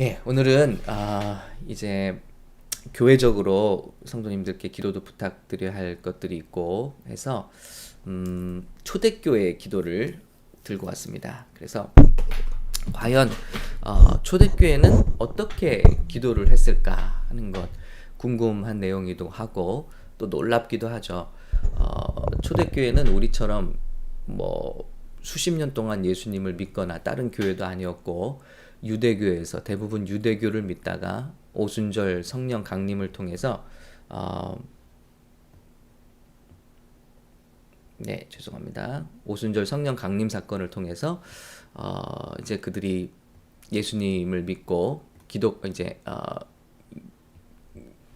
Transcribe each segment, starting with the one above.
예, 오늘은 이제 교회적으로 성도님들께 기도도 부탁드려야 할 것들이 있고 해서 초대교회 기도를 들고 왔습니다. 그래서 과연 초대교회는 어떻게 기도를 했을까 하는 것 궁금한 내용이기도 하고 또 놀랍기도 하죠. 초대교회는 우리처럼 뭐 수십 년 동안 예수님을 믿거나 다른 교회도 아니었고 유대교에서 대부분 유대교를 믿다가 오순절 성령 강림을 통해서 어, 네, 죄송합니다. 오순절 성령 강림 사건을 통해서 이제 그들이 예수님을 믿고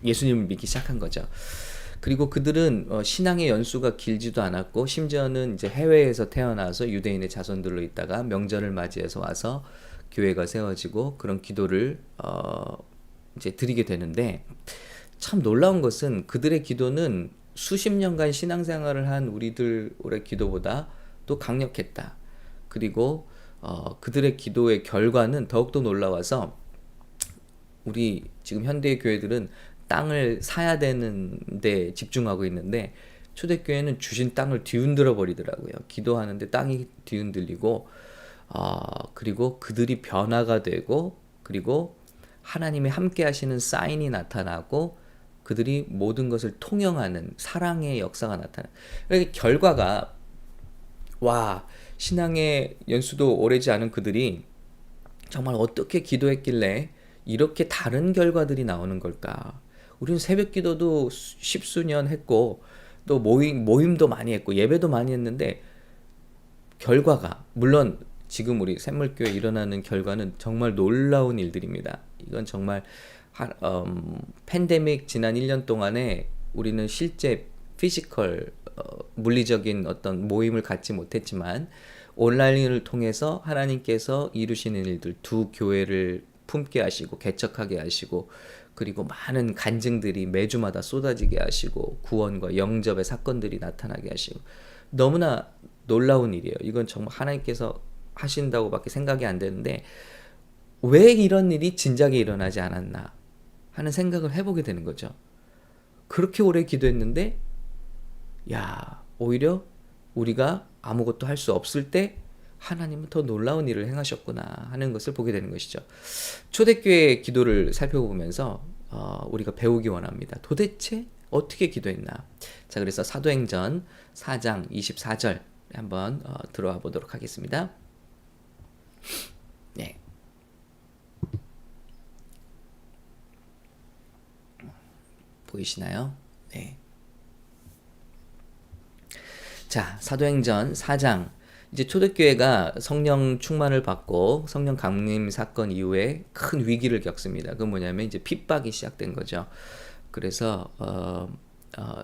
예수님을 믿기 시작한 거죠. 그리고 그들은 신앙의 연수가 길지도 않았고 심지어는 이제 해외에서 태어나서 유대인의 자손들로 있다가 명절을 맞이해서 와서 교회가 세워지고 그런 기도를 이제 드리게 되는데 참 놀라운 것은 그들의 기도는 수십 년간 신앙생활을 한 우리들의 기도보다 또 강력했다. 그리고 그들의 기도의 결과는 더욱더 놀라워서 우리 지금 현대의 교회들은 땅을 사야 되는데 집중하고 있는데 초대교회는 주신 땅을 뒤흔들어 버리더라고요. 기도하는데 땅이 뒤흔들리고 그리고 그들이 변화가 되고 그리고 하나님이 함께 하시는 사인이 나타나고 그들이 모든 것을 통용하는 사랑의 역사가 나타나. 그러니까 결과가 와 신앙의 연수도 오래지 않은 그들이 정말 어떻게 기도했길래 이렇게 다른 결과들이 나오는 걸까? 우리는 새벽 기도도 십수년 했고 또 모임도 많이 했고 예배도 많이 했는데 결과가 물론 지금 우리 샘물교회 일어나는 결과는 정말 놀라운 일들입니다. 이건 정말 팬데믹 지난 1년 동안에 우리는 실제 피지컬 물리적인 어떤 모임을 갖지 못했지만 온라인을 통해서 하나님께서 이루시는 일들 두 교회를 품게 하시고 개척하게 하시고 그리고 많은 간증들이 매주마다 쏟아지게 하시고 구원과 영접의 사건들이 나타나게 하시고 너무나 놀라운 일이에요. 이건 정말 하나님께서 하신다고밖에 생각이 안 되는데 왜 이런 일이 진작에 일어나지 않았나 하는 생각을 해보게 되는 거죠. 그렇게 오래 기도했는데 야 오히려 우리가 아무것도 할 수 없을 때 하나님은 더 놀라운 일을 행하셨구나 하는 것을 보게 되는 것이죠. 초대교회의 기도를 살펴보면서 우리가 배우기 원합니다. 도대체 어떻게 기도했나? 자, 그래서 사도행전 4장 24절 한번 들어와 보도록 하겠습니다. 네. 보이시나요? 네. 자, 사도행전 4장. 이제 초대교회가 성령 충만을 받고 성령 강림 사건 이후에 큰 위기를 겪습니다. 그건 뭐냐면 이제 핍박이 시작된 거죠. 그래서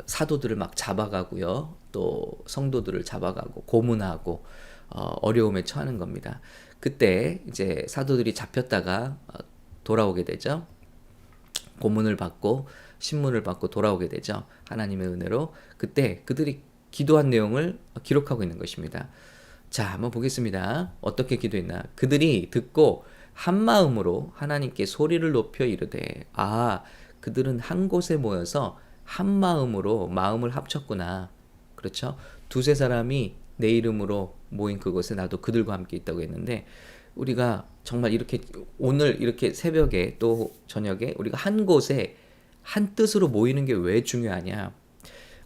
사도들을 막 잡아가고요. 또 성도들을 잡아가고 고문하고 어려움에 처하는 겁니다. 그때 이제 사도들이 잡혔다가 돌아오게 되죠. 고문을 받고 신문을 받고 돌아오게 되죠. 하나님의 은혜로. 그때 그들이 기도한 내용을 기록하고 있는 것입니다. 자, 한번 보겠습니다. 어떻게 기도했나? 그들이 듣고 한 마음으로 하나님께 소리를 높여 이르되 그들은 한 곳에 모여서 한 마음으로 마음을 합쳤구나. 그렇죠? 두세 사람이 내 이름으로 모인 그곳에 나도 그들과 함께 있다고 했는데 우리가 정말 이렇게 오늘 이렇게 새벽에 또 저녁에 우리가 한 곳에 한 뜻으로 모이는 게 왜 중요하냐?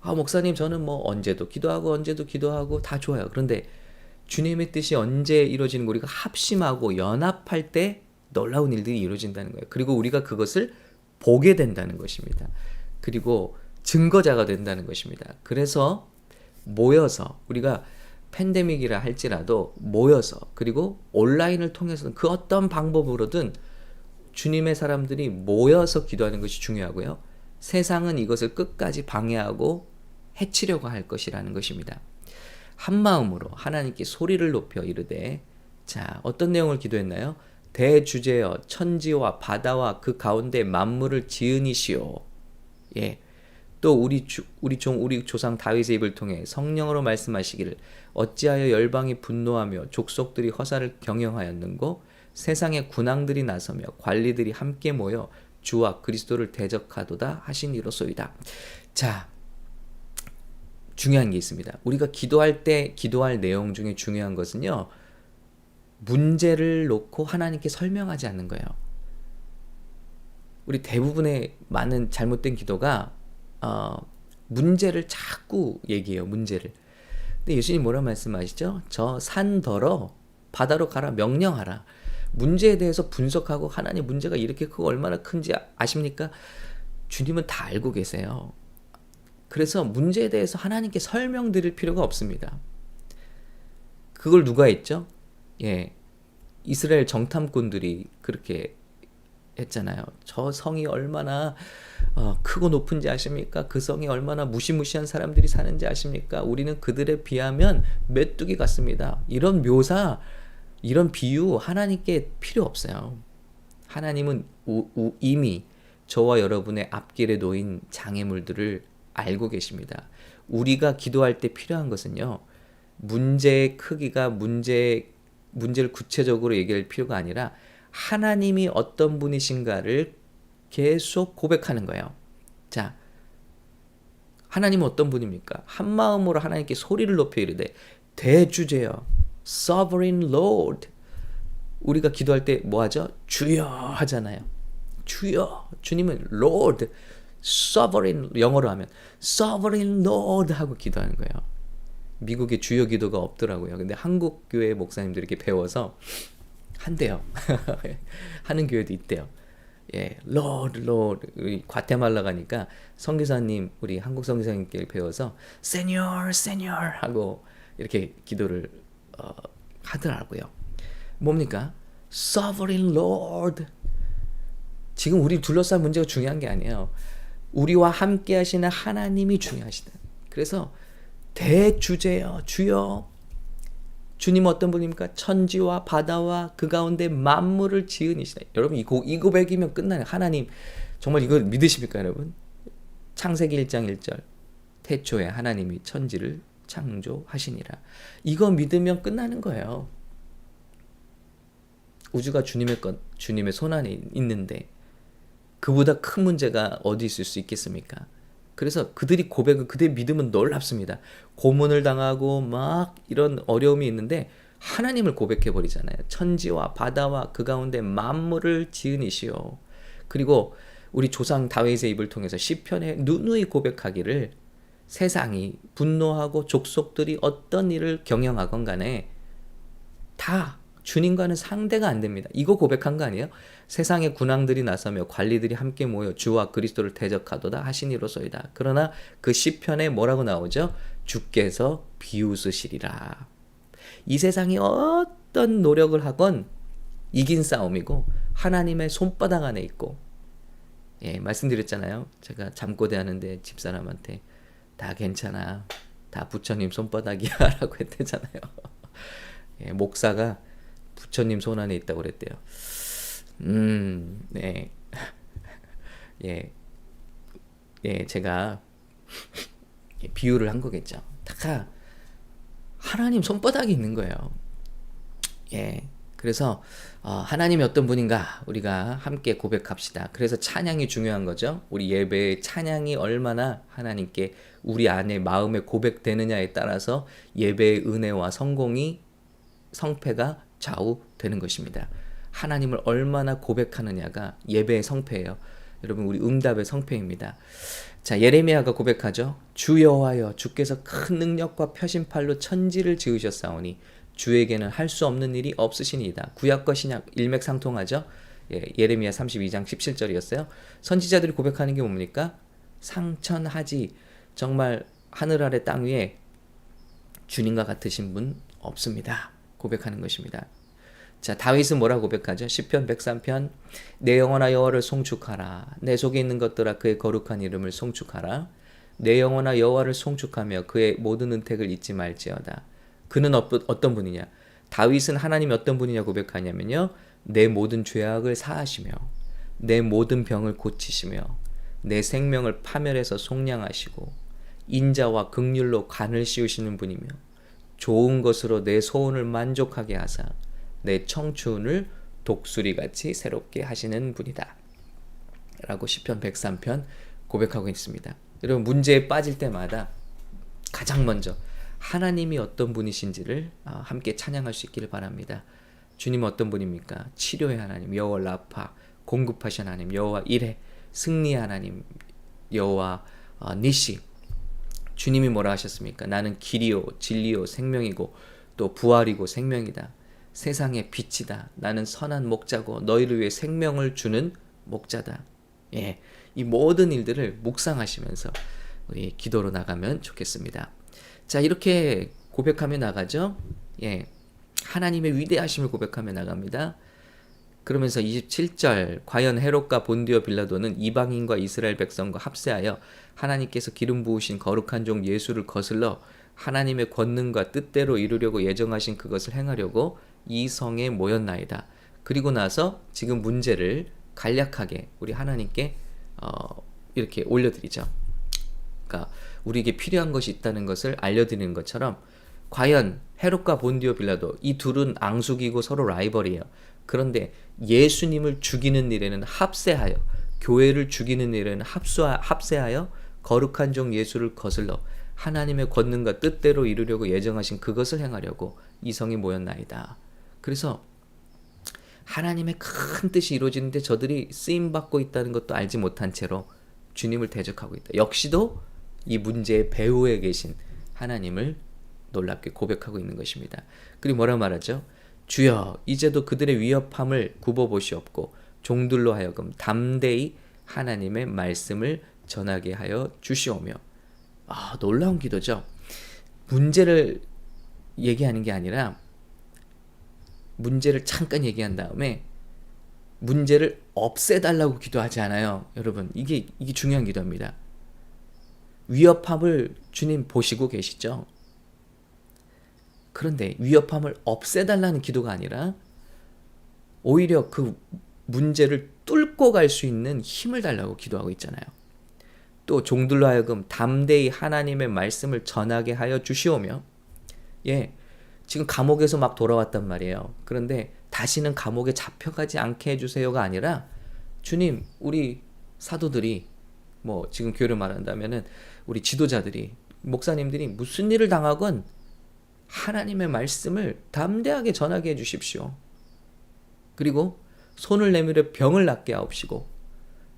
목사님 저는 뭐 언제도 기도하고 다 좋아요. 그런데 주님의 뜻이 언제 이루어지는 거 우리가 합심하고 연합할 때 놀라운 일들이 이루어진다는 거예요. 그리고 우리가 그것을 보게 된다는 것입니다. 그리고 증거자가 된다는 것입니다. 그래서 모여서 우리가 팬데믹이라 할지라도 모여서 그리고 온라인을 통해서는 그 어떤 방법으로든 주님의 사람들이 모여서 기도하는 것이 중요하고요. 세상은 이것을 끝까지 방해하고 해치려고 할 것이라는 것입니다. 한 마음으로 하나님께 소리를 높여 이르되 자 어떤 내용을 기도했나요? 대주제여 천지와 바다와 그 가운데 만물을 지으니시오. 예. 또 우리 조상 다윗의 입을 통해 성령으로 말씀하시기를 어찌하여 열방이 분노하며 족속들이 허사를 경영하였는고 세상의 군왕들이 나서며 관리들이 함께 모여 주와 그리스도를 대적하도다 하시니로소이다. 자, 중요한 게 있습니다. 우리가 기도할 때 기도할 내용 중에 중요한 것은요, 문제를 놓고 하나님께 설명하지 않는 거예요. 우리 대부분의 많은 잘못된 기도가 문제를 자꾸 얘기해요. 문제를. 근데 예수님 뭐라 말씀하시죠? 저 산더러 바다로 가라, 명령하라. 문제에 대해서 분석하고 하나님 문제가 이렇게 크고 얼마나 큰지 아십니까? 주님은 다 알고 계세요. 그래서 문제에 대해서 하나님께 설명드릴 필요가 없습니다. 그걸 누가 했죠? 예, 이스라엘 정탐꾼들이 그렇게 했잖아요. 저 성이 얼마나 크고 높은지 아십니까? 그 성이 얼마나 무시무시한 사람들이 사는지 아십니까? 우리는 그들에 비하면 메뚜기 같습니다. 이런 묘사, 이런 비유 하나님께 필요 없어요. 하나님은 이미 저와 여러분의 앞길에 놓인 장애물들을 알고 계십니다. 우리가 기도할 때 필요한 것은요, 문제의 크기가 문제를 구체적으로 얘기할 필요가 아니라 하나님이 어떤 분이신가를 계속 고백하는 거예요. 자, 하나님은 어떤 분입니까? 한 마음으로 하나님께 소리를 높여 이르되 대주제여, Sovereign Lord. 우리가 기도할 때 뭐 하죠? 주여 하잖아요. 주여. 주님은 Lord, Sovereign, 영어로 하면 Sovereign Lord 하고 기도하는 거예요. 미국에 주여 기도가 없더라고요. 근데 한국 교회 목사님들이 이렇게 배워서 한대요. 하는 교회도 있대요. 예, Lord, Lord. 우리 과테말라 가니까 선교사님, 우리 한국 선교사님께 배워서 Señor, Señor 하고 이렇게 기도를 하더라고요. 뭡니까? Sovereign Lord. 지금 우리 둘러싼 문제가 중요한 게 아니에요. 우리와 함께 하시는 하나님이 중요하시다. 그래서 대주제여, 주여. 주님 어떤 분입니까? 천지와 바다와 그 가운데 만물을 지으시다. 여러분 이 고백이면 끝나요. 하나님 정말 이거 믿으십니까, 여러분? 창세기 1장 1절. 태초에 하나님이 천지를 창조하시니라. 이거 믿으면 끝나는 거예요. 우주가 주님의 손 안에 있는데 그보다 큰 문제가 어디 있을 수 있겠습니까? 그래서 그들이 그들의 믿음은 놀랍습니다. 고문을 당하고 막 이런 어려움이 있는데 하나님을 고백해 버리잖아요. 천지와 바다와 그 가운데 만물을 지으시오. 그리고 우리 조상 다윗의 입을 통해서 시편에 누누이 고백하기를 세상이 분노하고 족속들이 어떤 일을 경영하건 간에 다 주님과는 상대가 안 됩니다. 이거 고백한 거 아니에요? 세상의 군왕들이 나서며 관리들이 함께 모여 주와 그리스도를 대적하도다 하시니로소이다. 그러나 그 시편에 뭐라고 나오죠? 주께서 비웃으시리라. 이 세상이 어떤 노력을 하건 이긴 싸움이고 하나님의 손바닥 안에 있고, 예, 말씀드렸잖아요. 제가 잠꼬대 하는데 집사람한테 다 괜찮아, 다 부처님 손바닥이야 라고 했대잖아요. 예, 목사가 부처님 손 안에 있다고 그랬대요. 네. 예, 제가 비유를 한 거겠죠. 다 하나님 손바닥이 있는 거예요. 예. 그래서 하나님이 어떤 분인가 우리가 함께 고백합시다. 그래서 찬양이 중요한 거죠. 우리 예배의 찬양이 얼마나 하나님께 우리 안에 마음에 고백되느냐에 따라서 예배의 은혜와 성패가 좌우되는 것입니다. 하나님을 얼마나 고백하느냐가 예배의 성패예요. 여러분 우리 응답의 성패입니다. 자, 예레미야가 고백하죠. 주 여호와여, 주께서 큰 능력과 표심팔로 천지를 지으셨사오니 주에게는 할 수 없는 일이 없으시니이다. 구약과 신약 일맥상통하죠. 예, 예레미야 32장 17절이었어요. 선지자들이 고백하는 게 뭡니까? 상천하지, 정말 하늘 아래 땅 위에 주님과 같으신 분 없습니다. 고백하는 것입니다. 자, 다윗은 뭐라고 고백하죠? 시편 103편 내 영혼아 여호와를 송축하라. 내 속에 있는 것들아 그의 거룩한 이름을 송축하라. 내 영혼아 여호와를 송축하며 그의 모든 은택을 잊지 말지어다. 그는 어떤 분이냐? 다윗은 하나님이 어떤 분이냐 고백하냐면요, 내 모든 죄악을 사하시며 내 모든 병을 고치시며 내 생명을 파멸해서 속량하시고 인자와 긍휼로 간을 씌우시는 분이며 좋은 것으로 내 소원을 만족하게 하사 내 청춘을 독수리같이 새롭게 하시는 분이다 라고 시편 103편 고백하고 있습니다. 여러분, 문제에 빠질 때마다 가장 먼저 하나님이 어떤 분이신지를 함께 찬양할 수 있기를 바랍니다. 주님 어떤 분입니까? 치료의 하나님 여호와 라파, 공급하신 하나님 여호와 이레, 승리의 하나님 여호와 니시. 주님이 뭐라 하셨습니까? 나는 길이요 진리요 생명이고 또 부활이고 생명이다. 세상의 빛이다. 나는 선한 목자고 너희를 위해 생명을 주는 목자다. 예, 이 모든 일들을 묵상하시면서 우리 기도로 나가면 좋겠습니다. 자, 이렇게 고백하며 나가죠. 예, 하나님의 위대하심을 고백하며 나갑니다. 그러면서 27절, 과연 헤롯과 본디오 빌라도는 이방인과 이스라엘 백성과 합세하여 하나님께서 기름 부으신 거룩한 종 예수를 거슬러 하나님의 권능과 뜻대로 이루려고 예정하신 그것을 행하려고 이 성에 모였나이다. 그리고 나서 지금 문제를 간략하게 우리 하나님께 이렇게 올려드리죠. 그러니까 우리에게 필요한 것이 있다는 것을 알려드리는 것처럼, 과연 헤롯과 본디오 빌라도 이 둘은 앙숙이고 서로 라이벌이에요. 그런데 예수님을 죽이는 일에는 합세하여, 교회를 죽이는 일에는 합세하여 거룩한 종 예수를 거슬러 하나님의 권능과 뜻대로 이루려고 예정하신 그것을 행하려고 이 성에 모였나이다. 그래서 하나님의 큰 뜻이 이루어지는데 저들이 쓰임받고 있다는 것도 알지 못한 채로 주님을 대적하고 있다. 역시도 이 문제의 배후에 계신 하나님을 놀랍게 고백하고 있는 것입니다. 그리고 뭐라고 말하죠? 주여, 이제도 그들의 위협함을 굽어보시옵고 종들로 하여금 담대히 하나님의 말씀을 전하게 하여 주시오며. 놀라운 기도죠. 문제를 얘기하는 게 아니라 문제를 잠깐 얘기한 다음에 문제를 없애달라고 기도하지 않아요. 여러분, 이게 중요한 기도입니다. 위협함을 주님 보시고 계시죠? 그런데 위협함을 없애달라는 기도가 아니라 오히려 그 문제를 뚫고 갈 수 있는 힘을 달라고 기도하고 있잖아요. 또 종들로 하여금 담대히 하나님의 말씀을 전하게 하여 주시오며. 예, 지금 감옥에서 막 돌아왔단 말이에요. 그런데 다시는 감옥에 잡혀가지 않게 해주세요가 아니라, 주님, 우리 사도들이, 지금 교회를 말한다면은 우리 지도자들이, 목사님들이 무슨 일을 당하건 하나님의 말씀을 담대하게 전하게 해주십시오. 그리고 손을 내밀어 병을 낫게 하옵시고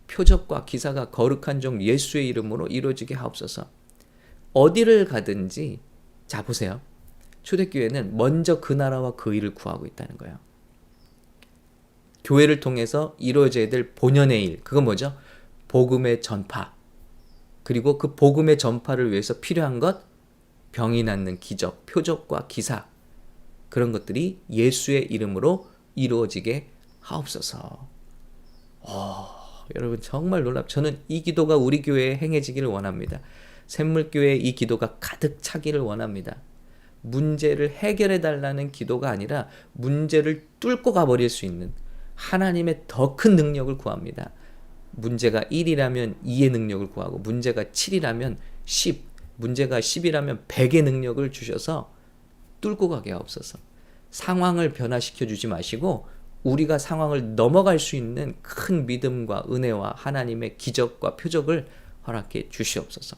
표적과 기사가 거룩한 종 예수의 이름으로 이루어지게 하옵소서. 어디를 가든지, 자 보세요. 초대교회는 먼저 그 나라와 그 일을 구하고 있다는 거예요. 교회를 통해서 이루어져야 될 본연의 일, 그건 뭐죠? 복음의 전파. 그리고 그 복음의 전파를 위해서 필요한 것, 병이 낫는 기적, 표적과 기사, 그런 것들이 예수의 이름으로 이루어지게 하옵소서. 여러분, 정말 저는 이 기도가 우리 교회에 행해지기를 원합니다. 샘물교회에 이 기도가 가득 차기를 원합니다. 문제를 해결해 달라는 기도가 아니라 문제를 뚫고 가버릴 수 있는 하나님의 더 큰 능력을 구합니다. 문제가 1이라면 2의 능력을 구하고, 문제가 7이라면 10, 문제가 10이라면 100의 능력을 주셔서 뚫고 가게 하옵소서. 상황을 변화시켜 주지 마시고 우리가 상황을 넘어갈 수 있는 큰 믿음과 은혜와 하나님의 기적과 표적을 허락해 주시옵소서.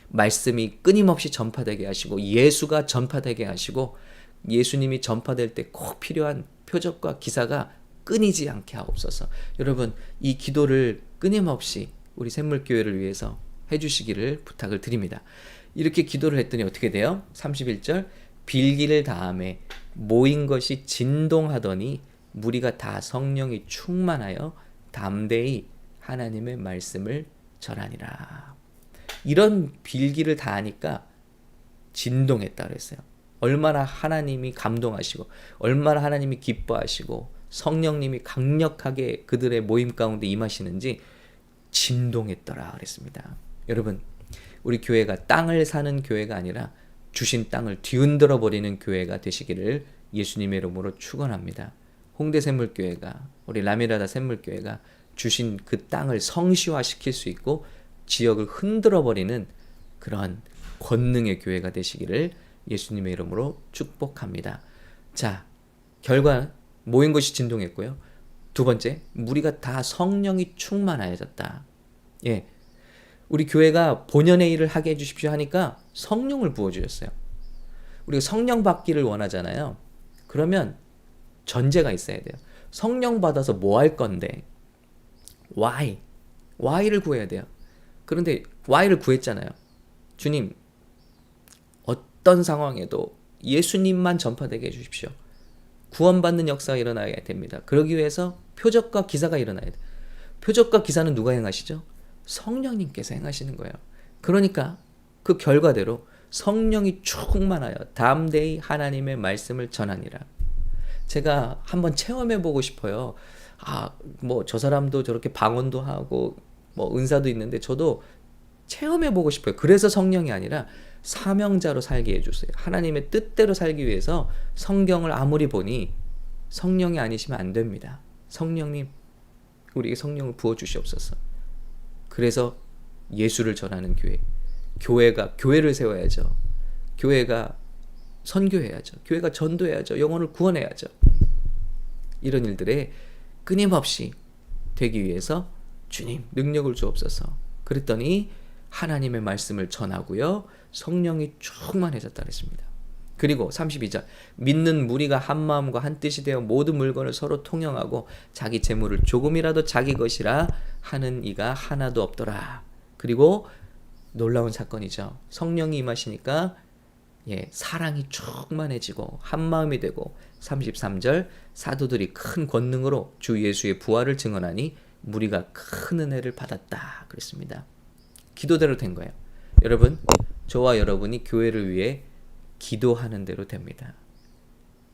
말씀이 끊임없이 전파되게 하시고 예수가 전파되게 하시고 예수님이 전파될 때 꼭 필요한 표적과 기사가 끊이지 않게 하옵소서. 여러분, 이 기도를 끊임없이 우리 샘물교회를 위해서 해주시기를 부탁을 드립니다. 이렇게 기도를 했더니 어떻게 돼요? 31절, 빌기를 다함에 모인 것이 진동하더니 무리가 다 성령이 충만하여 담대히 하나님의 말씀을 전하니라. 이런 빌기를 다 하니까 진동했다 그랬어요. 얼마나 하나님이 감동하시고 얼마나 하나님이 기뻐하시고 성령님이 강력하게 그들의 모임 가운데 임하시는지 진동했더라 그랬습니다. 여러분, 우리 교회가 땅을 사는 교회가 아니라 주신 땅을 뒤흔들어 버리는 교회가 되시기를 예수님의 이름으로 축원합니다. 홍대 샘물교회가, 우리 라미라다 샘물교회가 주신 그 땅을 성시화시킬 수 있고 지역을 흔들어 버리는 그런 권능의 교회가 되시기를 예수님의 이름으로 축복합니다. 자, 결과 모인 것이 진동했고요. 두 번째, 무리가 다 성령이 충만하여졌다. 예, 우리 교회가 본연의 일을 하게 해주십시오 하니까 성령을 부어주셨어요. 우리가 성령 받기를 원하잖아요. 그러면 전제가 있어야 돼요. 성령 받아서 뭐 할 건데? Why? Why를 구해야 돼요. 그런데 Why를 구했잖아요. 주님, 어떤 상황에도 예수님만 전파되게 해주십시오. 구원받는 역사가 일어나야 됩니다. 그러기 위해서 표적과 기사가 일어나야 돼요. 표적과 기사는 누가 행하시죠? 성령님께서 행하시는 거예요. 그러니까 그 결과대로 성령이 충만하여 담대히 하나님의 말씀을 전하니라. 제가 한번 체험해 보고 싶어요. 뭐 저 사람도 저렇게 방언도 하고 뭐 은사도 있는데 저도 체험해 보고 싶어요. 그래서 성령이 아니라 사명자로 살게 해주세요. 하나님의 뜻대로 살기 위해서 성경을 아무리 보니 성령이 아니시면 안 됩니다. 성령님, 우리에게 성령을 부어주시옵소서. 그래서 예수를 전하는 교회, 교회가 교회를 세워야죠. 교회가 선교해야죠. 교회가 전도해야죠. 영혼을 구원해야죠. 이런 일들에 끊임없이 되기 위해서 주님 능력을 주옵소서. 그랬더니 하나님의 말씀을 전하고요. 성령이 충만해졌다 그랬습니다. 그리고 32절, 믿는 무리가 한 마음과 한 뜻이 되어 모든 물건을 서로 통용하고 자기 재물을 조금이라도 자기 것이라 하는 이가 하나도 없더라. 그리고 놀라운 사건이죠. 성령이 임하시니까 사랑이 충만해지고 한 마음이 되고 33절, 사도들이 큰 권능으로 주 예수의 부활을 증언하니 무리가 큰 은혜를 받았다 그랬습니다. 기도대로 된 거예요. 여러분, 저와 여러분이 교회를 위해 기도하는 대로 됩니다.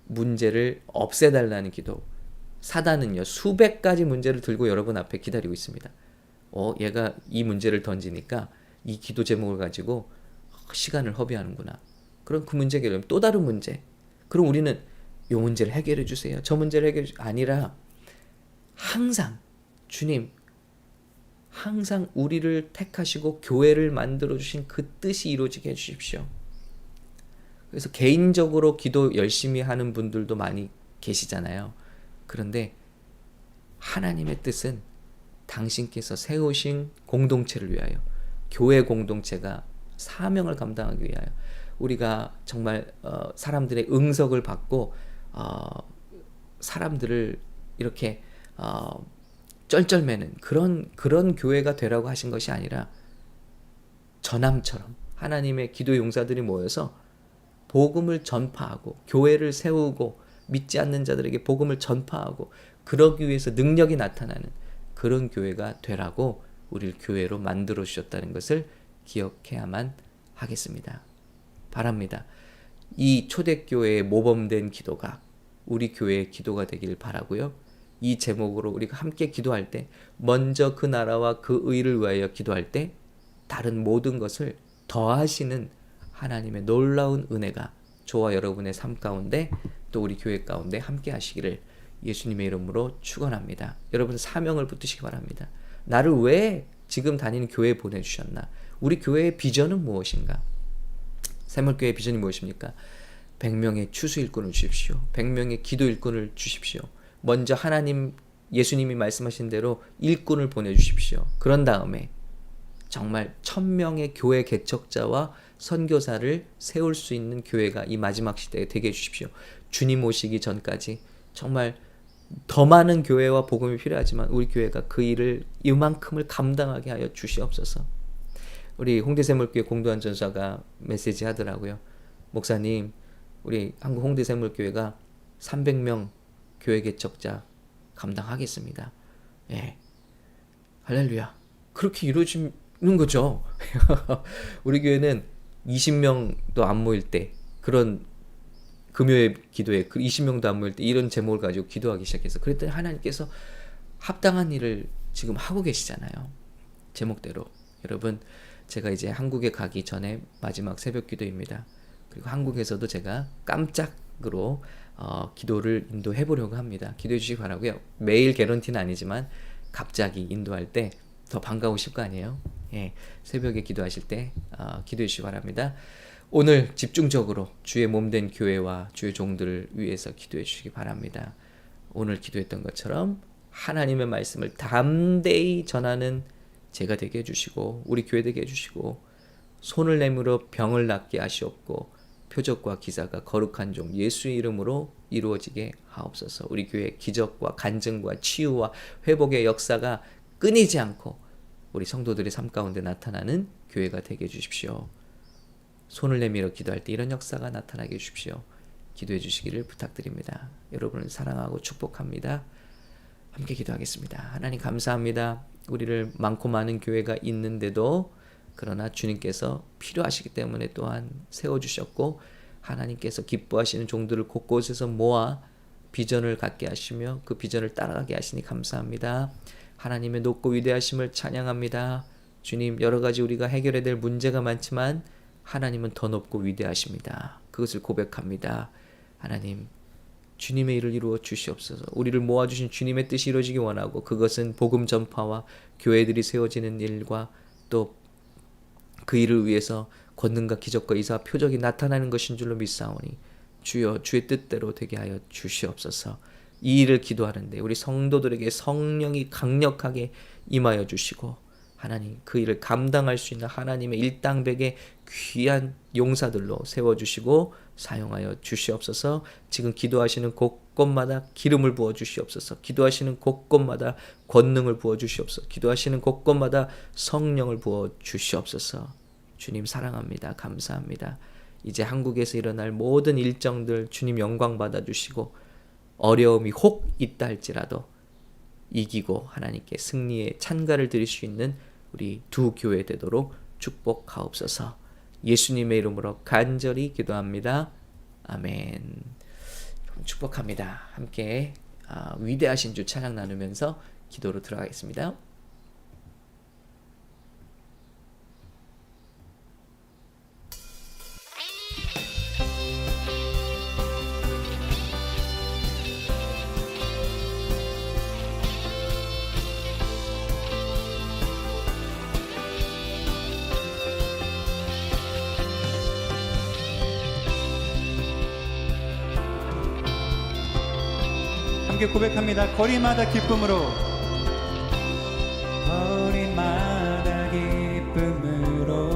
문제를 없애달라는 기도. 사단은요, 수백 가지 문제를 들고 여러분 앞에 기다리고 있습니다. 얘가 이 문제를 던지니까 이 기도 제목을 가지고 시간을 허비하는구나. 그럼 그 문제 해결하면 또 다른 문제. 그럼 우리는 이 문제를 해결해 주세요. 저 문제를 해결해 주세요. 아니라 항상 주님, 항상 우리를 택하시고 교회를 만들어 주신 그 뜻이 이루어지게 해 주십시오. 그래서 개인적으로 기도 열심히 하는 분들도 많이 계시잖아요. 그런데 하나님의 뜻은 당신께서 세우신 공동체를 위하여, 교회 공동체가 사명을 감당하기 위하여 우리가 정말 사람들의 응석을 받고 사람들을 이렇게 쩔쩔매는 그런 교회가 되라고 하신 것이 아니라 전함처럼 하나님의 기도 용사들이 모여서 복음을 전파하고 교회를 세우고 믿지 않는 자들에게 복음을 전파하고 그러기 위해서 능력이 나타나는 그런 교회가 되라고 우리를 교회로 만들어 주셨다는 것을 기억해야만 하겠습니다. 바랍니다. 이 초대교회의 모범된 기도가 우리 교회의 기도가 되길 바라고요. 이 제목으로 우리가 함께 기도할 때, 먼저 그 나라와 그 의를 위하여 기도할 때 다른 모든 것을 더하시는 하나님의 놀라운 은혜가 저와 여러분의 삶 가운데 또 우리 교회 가운데 함께 하시기를 예수님의 이름으로 축원합니다. 여러분 사명을 붙드시기 바랍니다. 나를 왜 지금 다니는 교회에 보내주셨나? 우리 교회의 비전은 무엇인가? 샘물교회의 비전이 무엇입니까? 100명의 추수 일꾼을 주십시오. 100명의 기도 일꾼을 주십시오. 먼저 하나님, 예수님이 말씀하신 대로 일꾼을 보내주십시오. 그런 다음에 정말 1000명의 교회 개척자와 선교사를 세울 수 있는 교회가 이 마지막 시대에 되게 해주십시오. 주님 오시기 전까지 정말 더 많은 교회와 복음이 필요하지만 우리 교회가 그 일을 이만큼을 감당하게 하여 주시옵소서. 우리 홍대샘물교회 공도한 전사가 메시지 하더라고요. 목사님, 우리 한국 홍대샘물교회가 300명 교회 개척자 감당하겠습니다. 예, 할렐루야. 그렇게 이루어지는 거죠. 우리 교회는 20명도 안 모일 때, 그런 금요일 기도에 20명도 안 모일 때 이런 제목을 가지고 기도하기 시작해서, 그랬더니 하나님께서 합당한 일을 지금 하고 계시잖아요. 제목대로. 여러분, 제가 이제 한국에 가기 전에 마지막 새벽 기도입니다. 그리고 한국에서도 제가 깜짝으로 기도를 인도해 보려고 합니다. 기도해 주시기 바라고요. 매일 개런티는 아니지만 갑자기 인도할 때 더 반가우실 거 아니에요? 예, 새벽에 기도하실 때 기도해 주시기 바랍니다. 오늘 집중적으로 주의 몸된 교회와 주의 종들을 위해서 기도해 주시기 바랍니다. 오늘 기도했던 것처럼 하나님의 말씀을 담대히 전하는 제가 되게 해주시고 우리 교회 되게 해주시고 손을 내밀어 병을 낫게 하시옵고 표적과 기사가 거룩한 종 예수의 이름으로 이루어지게 하옵소서. 우리 교회 기적과 간증과 치유와 회복의 역사가 끊이지 않고 우리 성도들의 삶 가운데 나타나는 교회가 되게 해주십시오. 손을 내밀어 기도할 때 이런 역사가 나타나게 해주십시오. 기도해 주시기를 부탁드립니다. 여러분을 사랑하고 축복합니다. 함께 기도하겠습니다. 하나님 감사합니다. 우리를 많고 많은 교회가 있는데도 그러나 주님께서 필요하시기 때문에 또한 세워주셨고 하나님께서 기뻐하시는 종들을 곳곳에서 모아 비전을 갖게 하시며 그 비전을 따라가게 하시니 감사합니다. 하나님의 높고 위대하심을 찬양합니다. 주님, 여러 가지 우리가 해결해야 될 문제가 많지만 하나님은 더 높고 위대하십니다. 그것을 고백합니다. 하나님, 주님의 일을 이루어 주시옵소서. 우리를 모아주신 주님의 뜻이 이루어지기 원하고 그것은 복음 전파와 교회들이 세워지는 일과 또 그 일을 위해서 권능과 기적과 이사와 표적이 나타나는 것인 줄로 믿사오니 주여 주의 뜻대로 되게 하여 주시옵소서. 이 일을 기도하는데 우리 성도들에게 성령이 강력하게 임하여 주시고 하나님 그 일을 감당할 수 있는 하나님의 일당백의 귀한 용사들로 세워주시고 사용하여 주시옵소서. 지금 기도하시는 곳곳마다 기름을 부어 주시옵소서. 기도하시는 곳곳마다 권능을 부어 주시옵소서. 기도하시는 곳곳마다 성령을 부어 주시옵소서. 주님 사랑합니다. 감사합니다. 이제 한국에서 일어날 모든 일정들 주님 영광 받아주시고 어려움이 혹 있다 할지라도 이기고 하나님께 승리의 찬가를 드릴 수 있는 우리 두 교회 되도록 축복하옵소서. 예수님의 이름으로 간절히 기도합니다. 아멘. 축복합니다. 함께 위대하신 주 찬양 나누면서 기도로 들어가겠습니다. 함께 고백합니다. 거리마다 기쁨으로 거리마다 기쁨으로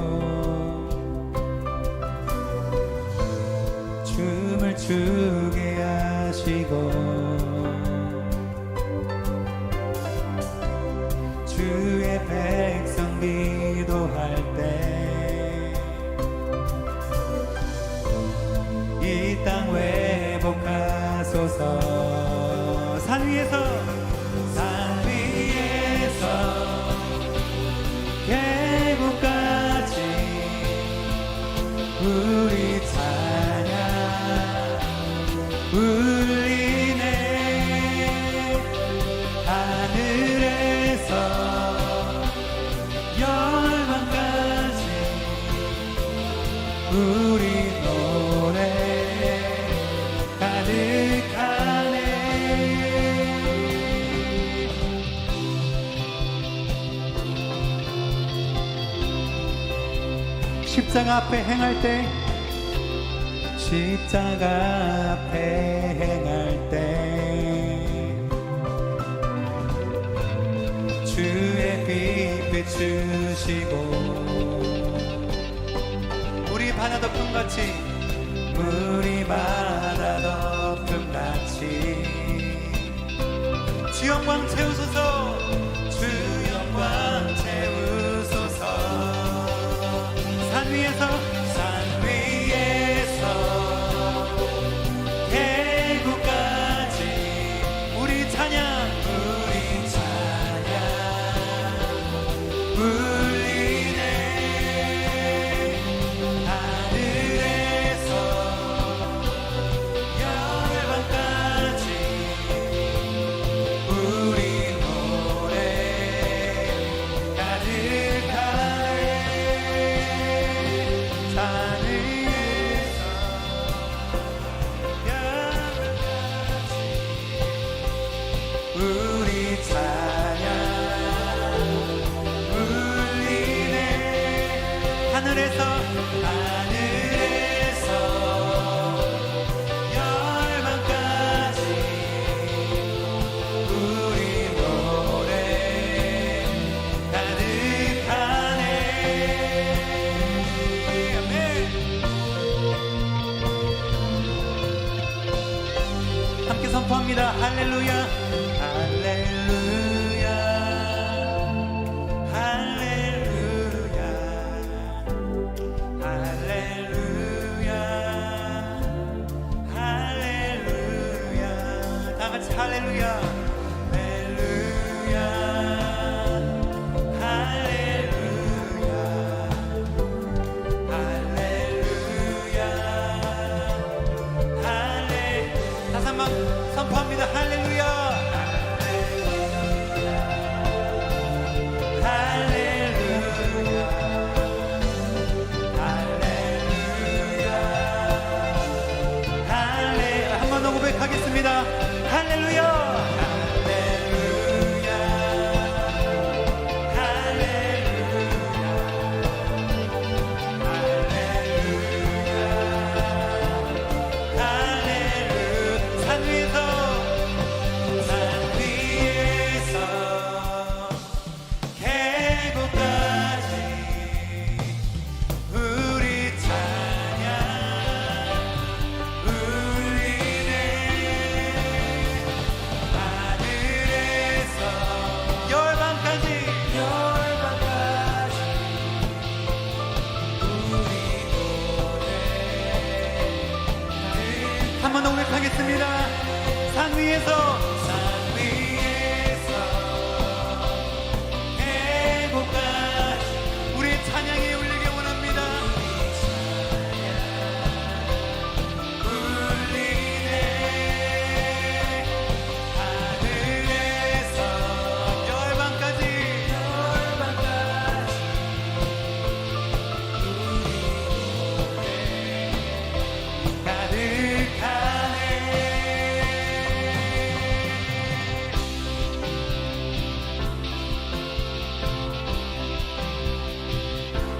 춤을 추게 하시고 주의 백성 기도할 때 이 땅 회복하소서. 산 위에서 계곡까지 우리 찬양 울리네. 하늘에서 열방까지 우리 노래 가득하네. 십자가 앞에 행할 때 십자가 앞에 행할 때 주의 빛 비추시고 우리 바다 덮음같이 우리 바다 덮음같이 주 영광 채우소서. 주 영광 채우소서. 산 위에서 계곡까지 우리 찬양 울리네. 하늘에서 열방까지 우리 노래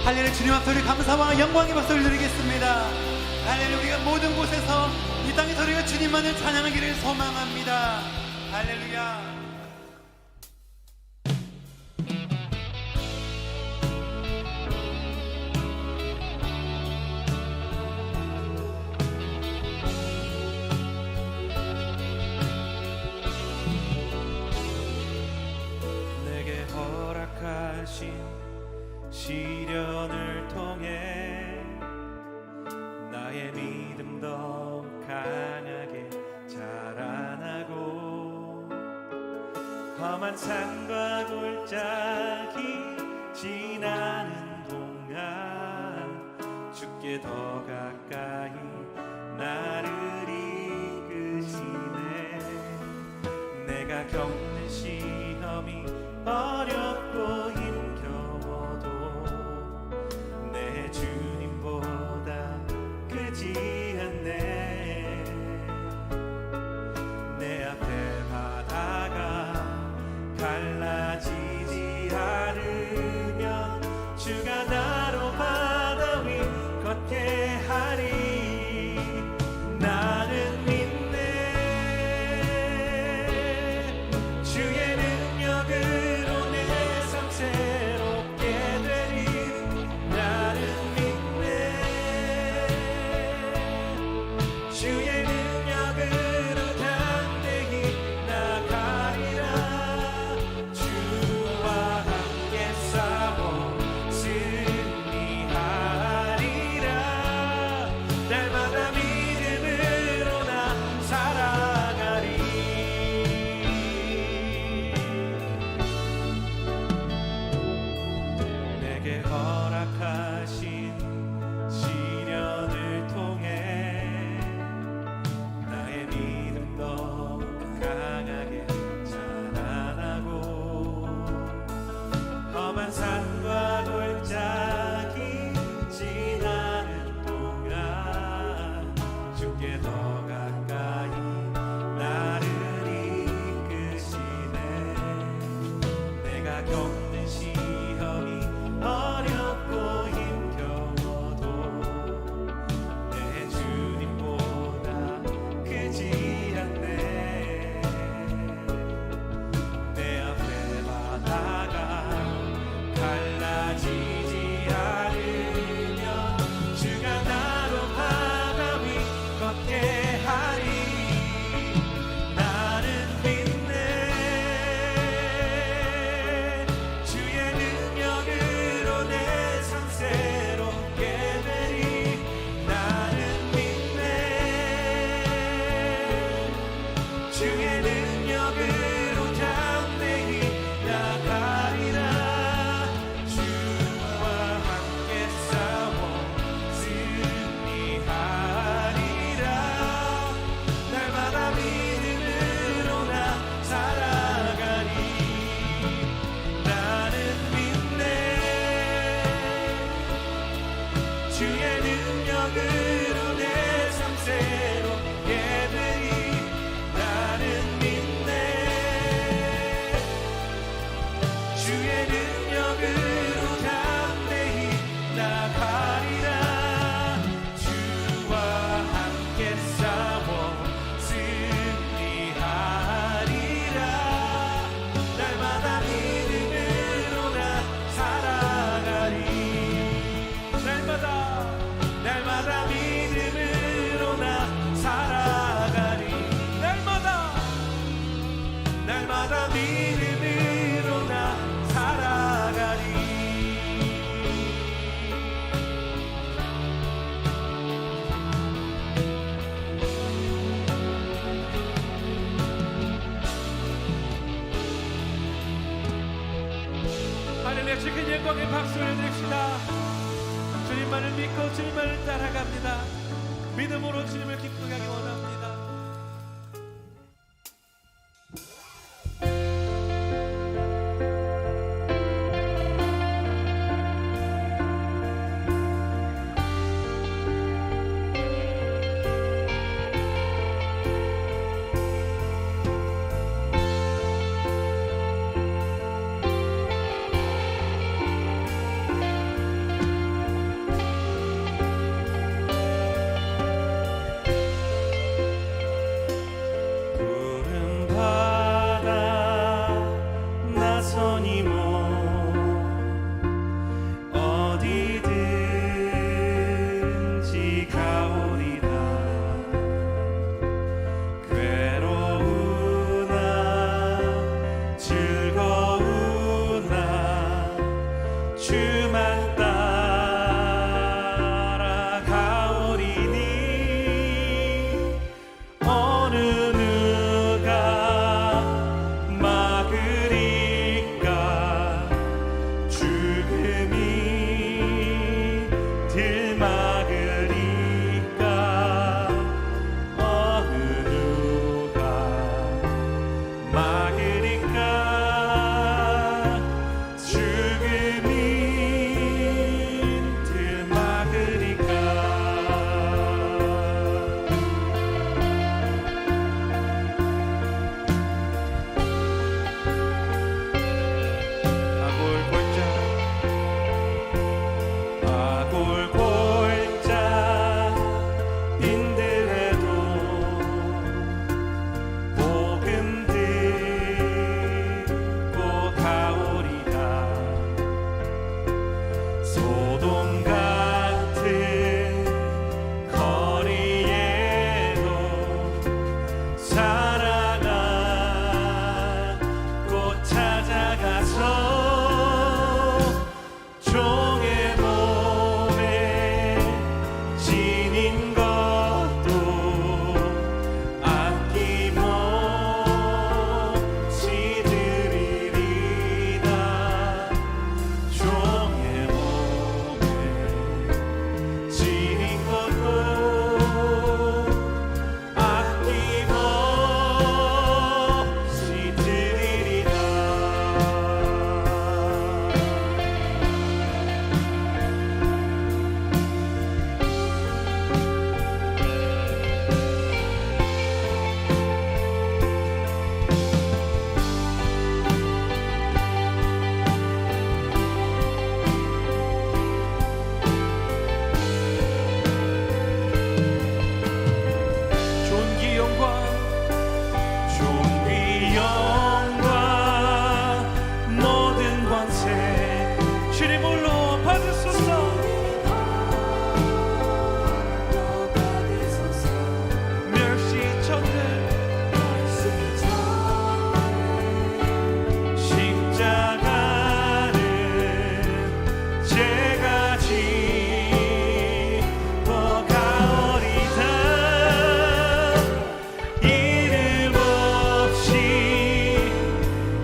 할렐루야. 주님 앞에 우리 감사와 영광의 박수를 드리겠습니다. 할렐루야. 우리가 모든 곳에서 이 땅에서 우리가 주님만을 찬양하기를 소망합니다. 할렐루야. 내게 허락하신 시련을 통해 나의 믿음 더 강하게 자라나고 험한 산과 골짜기 지나는 동안 주께 더 가까이 나를 이끄시네. 내가 겪는 시험이 어렵고 힘겨워도 내 주님보다 크지 않네. 내 앞에 바다가 갈라지지 않으면 주가 나로 바다 위 걷게 하리. 나는 믿네. 주의 능력으로 내 삶 새롭게 되리. 나는 믿네. 주의 능력으로 담대히 나가리라. 주와 함께 싸워 승리하리라. 날마다 믿음으로 나 살아가리. 내게 허락하신 시련을 통해 나의 믿음 더 강하게 자라나고 험한 산과 골짜기 지나는 동안 주께 더 가까이 나를 이끄시네. 내가 겪는 시험이 어렵고 힘겨워도 내 주님보다 크지 않네. 내 앞에 바다가 갈라지지 않으면 주가 나로 바다 위 걷게 하리. 나는 믿네. 주의 능력으로 내 삶 새롭게 되리. 나는 믿네. 주의 능력으로 담대히 나가리라. 주와 함께 싸워 승리하리라. 날마다 믿음으로 나 살아가리. 나는 믿네. 주의 능력으로 내 삶 새롭게 되리. 나는 믿네. 주의 능력으로 담대히 나가리라. 주와 함께 싸워 승리하리라. 날마다 믿음으로 나 살아가리. 날마다 믿음으로 나 살아가리. 날마다 믿음으로 나 살아가리. 할렐루야. 주께 영광의 박수를 드립시다. 주님만을 믿고 주님만을 따라갑니다. 믿음으로 주님을 기쁘게 하기 원합니다. 영원히 못 어디든지 가오리라. 괴로우나 즐거우나 주만 따라가오리니 어느 누가 막으리까. 죽음이 들막으리까. 어느 누가 막으리까. 죽음이 들막으리까. 아골골자 빈들에도 복음 듣고 가오리라. 소돔 같은 거리에도 살아가고 찾아가서 종의 몸에 지닌 것도 아낌없이 드리리라. 종의 몸에 지닌 것도 아낌없이 드리리라. 존귀 영광 모든 권세 주님 홀로 받으소서. 멸시쳤는 십자가는 제가 지고 가오리다. 이름 없이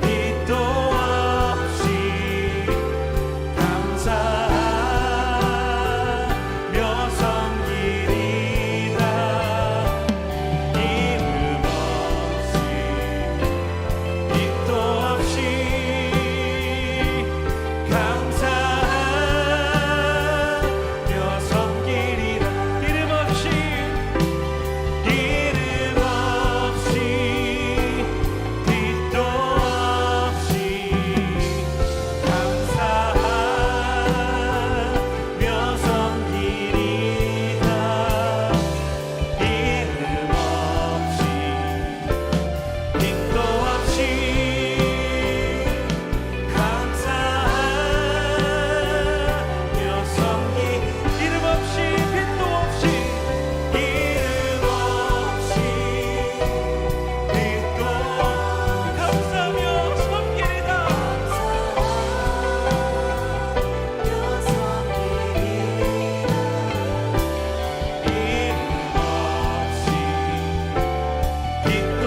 빛도 없이 감사하며 섬기리라. 이름 없이 빛도 없이 감사하며 섬기리라. 이름 없이 빛도 없이 감사하며 섬기리라. 이름 없이 빛도 없이 감사하며 섬기. 이름 없이 빛도 없이 빛도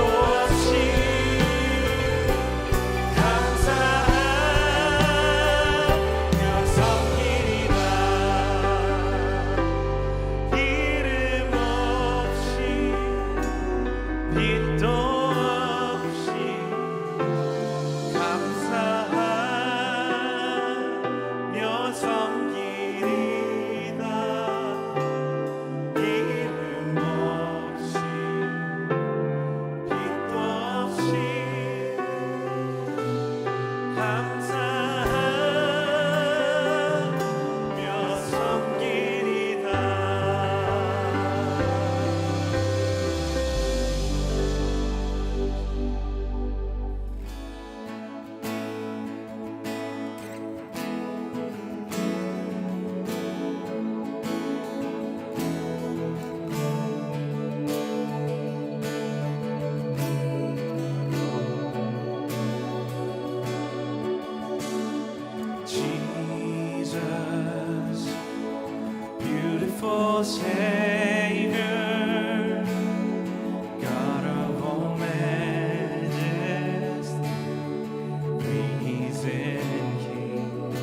감사하며 섬기리라. 이름 없이 빛도 없이 감사하며 섬기리라. 이름 없이 빛도 없이 감사하며 섬기리라. Savior, God of all majesty, risen King,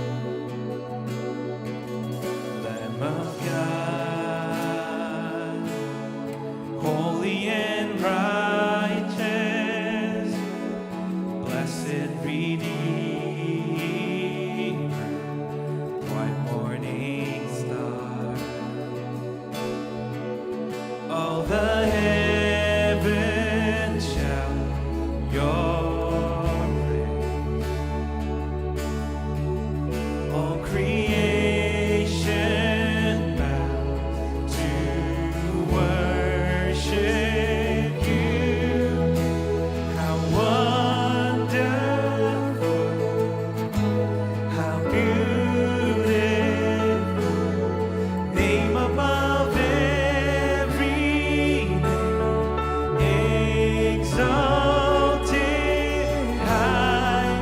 Lamb of God, holy and righteous, blessed Redeemer, white morning star. All the heavens shout your praise. All creation bows to worship you. How wonderful, how beautiful, name above every name, exalted high.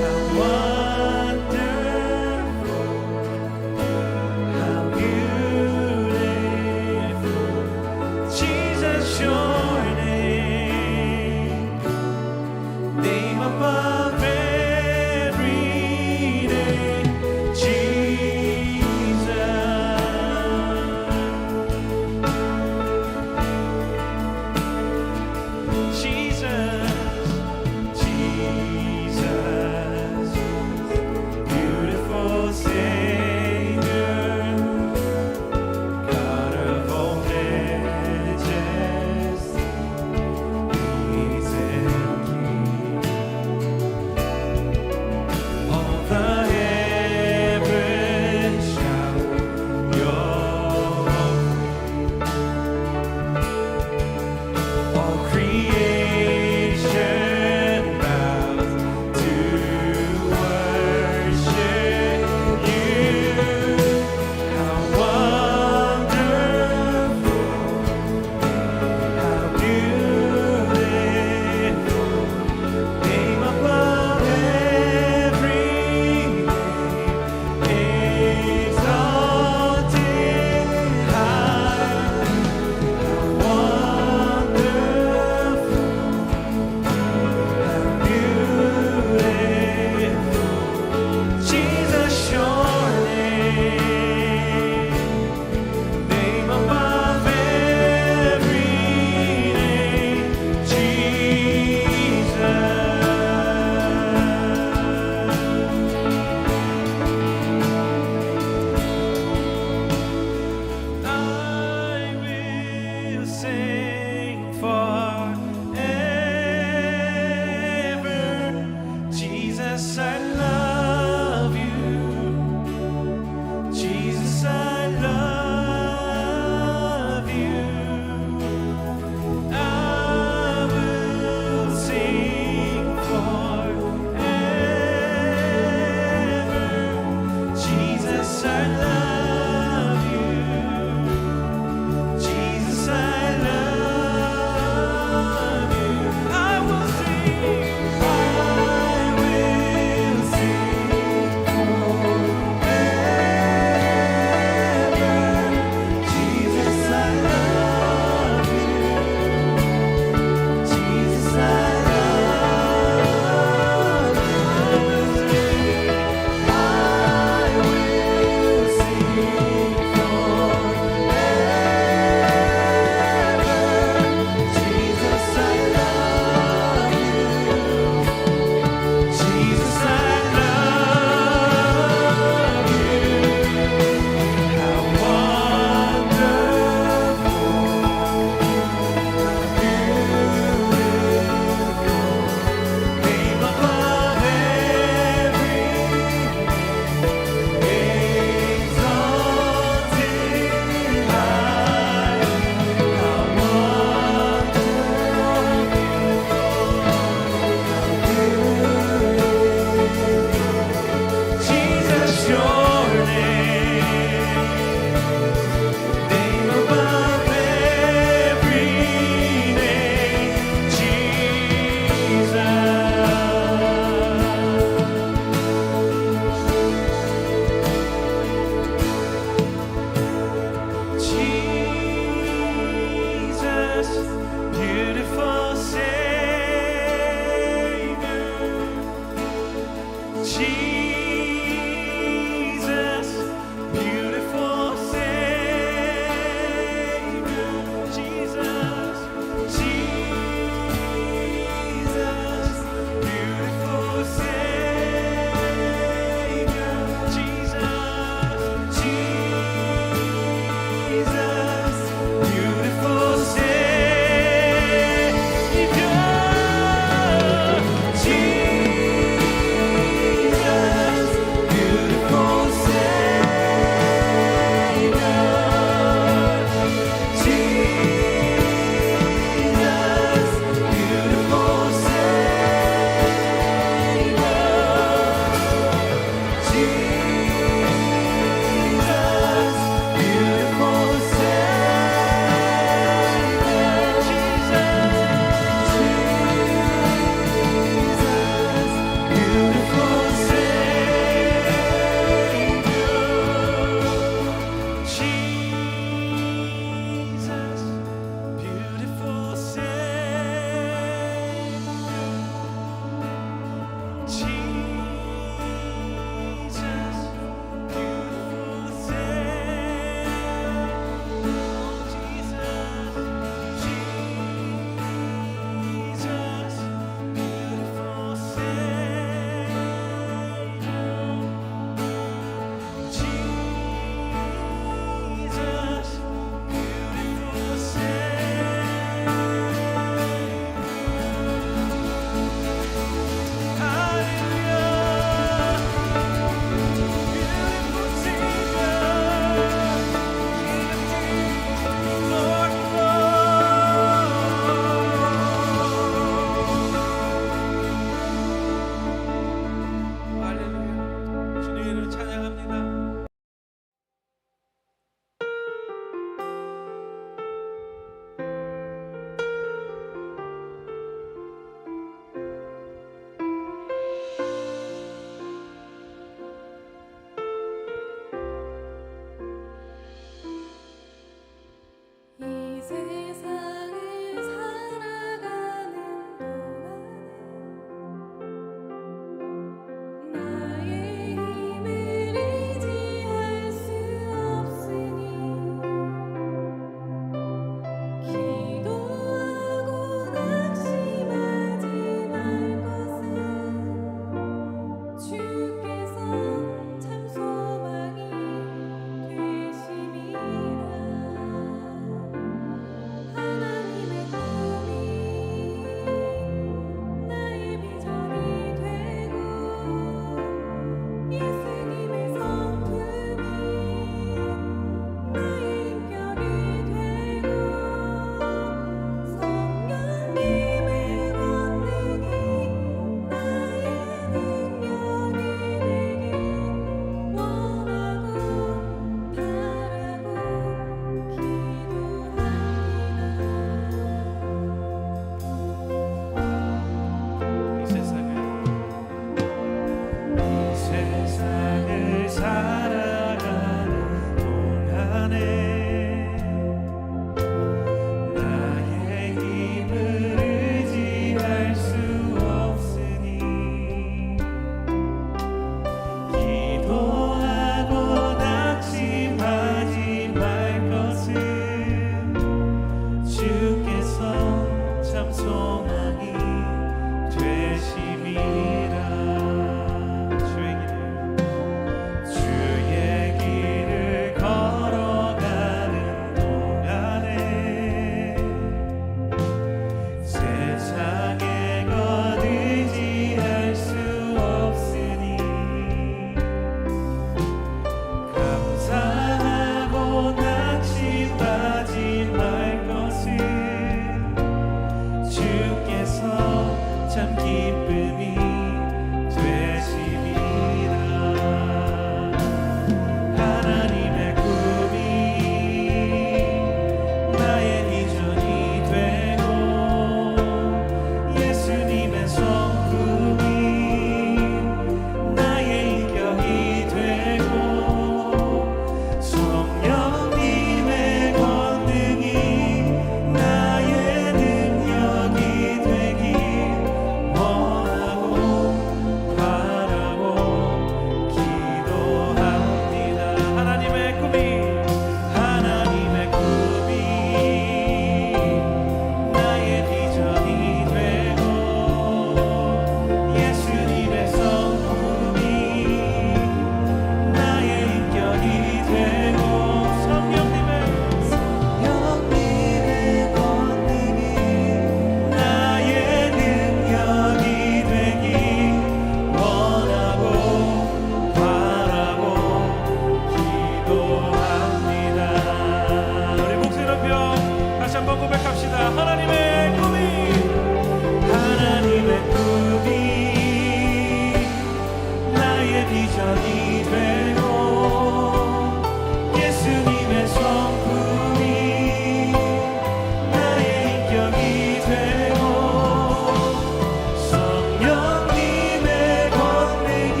How wonderful, how beautiful, Jesus, your name above every name, Jesus. Jesus, beautiful Savior, God of all majesty, risen King. All the heavens shout your praise. All creation bows to worship you. How wonderful, how beautiful, name above every name, exalted high. How wonderful, how beautiful, Jesus, your name above every name, Jesus. I will sing forever, Jesus, I love you. Jesus, I love you. I will sing forever, Jesus, I love you. Jesus, I love you. I will sing Jesus, beautiful Savior. Jesus, Jesus, beautiful Savior. Jesus, Jesus, beautiful Savior. Jesus.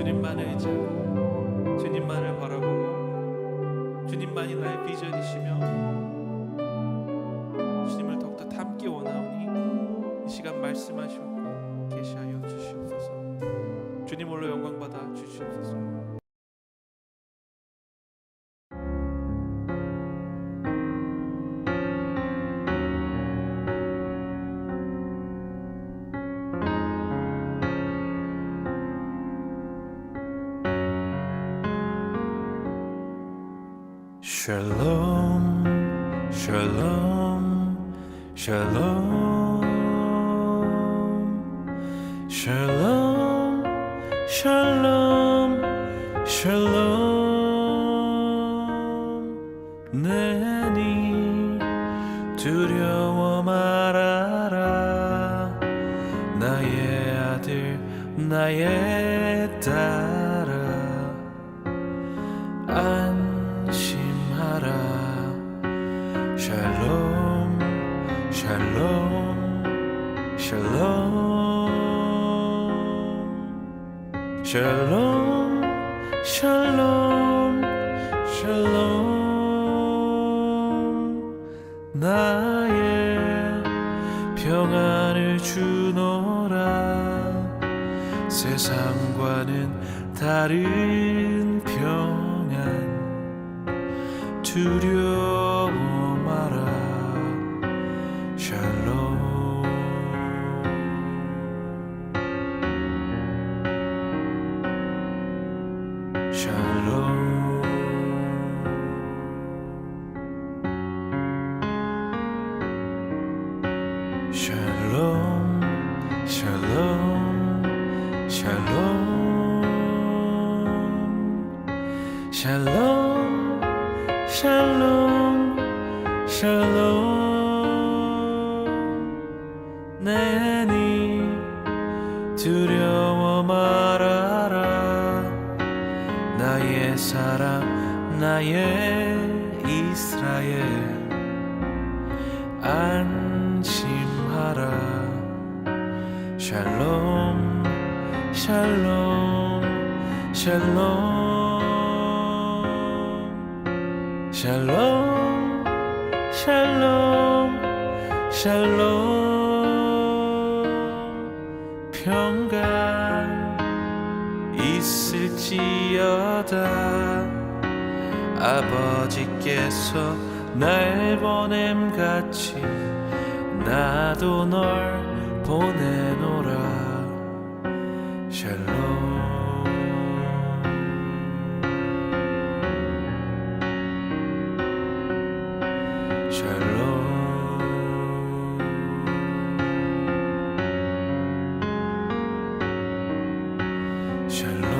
주님만을 의지하고 주님만을 바라보고 주님만이 나의 비전이시며 주님을 더욱더 닮기 원하오니 이 시간 말씀하시고 계시하여 주시옵소서. 주님 홀로 영광 받아 주시옵소서. Shalom, shalom, shalom, shalom, shalom, shalom. 내니 두려워 말아라. 나의 아들, 나의 딸아, 안심하라. 샬롬 샬롬 샬롬 샬롬 샬롬 샬롬. 나의 평안을 주노라. 세상과는 다른 평안 두려워 마라. 샬롬 샬롬 샬롬 샬롬 샬롬 샬롬 샬롬 샬롬. 내니 두려워 말아라. 나의 사랑 나의 이스라엘 안심하라. 샬롬 샬롬 샬롬 샬롬 샬롬 샬롬. 평강 있을지어다. 아버지께서 날 보냄같이 나도 널 보내노라. 샬롬 샬롬 샬롬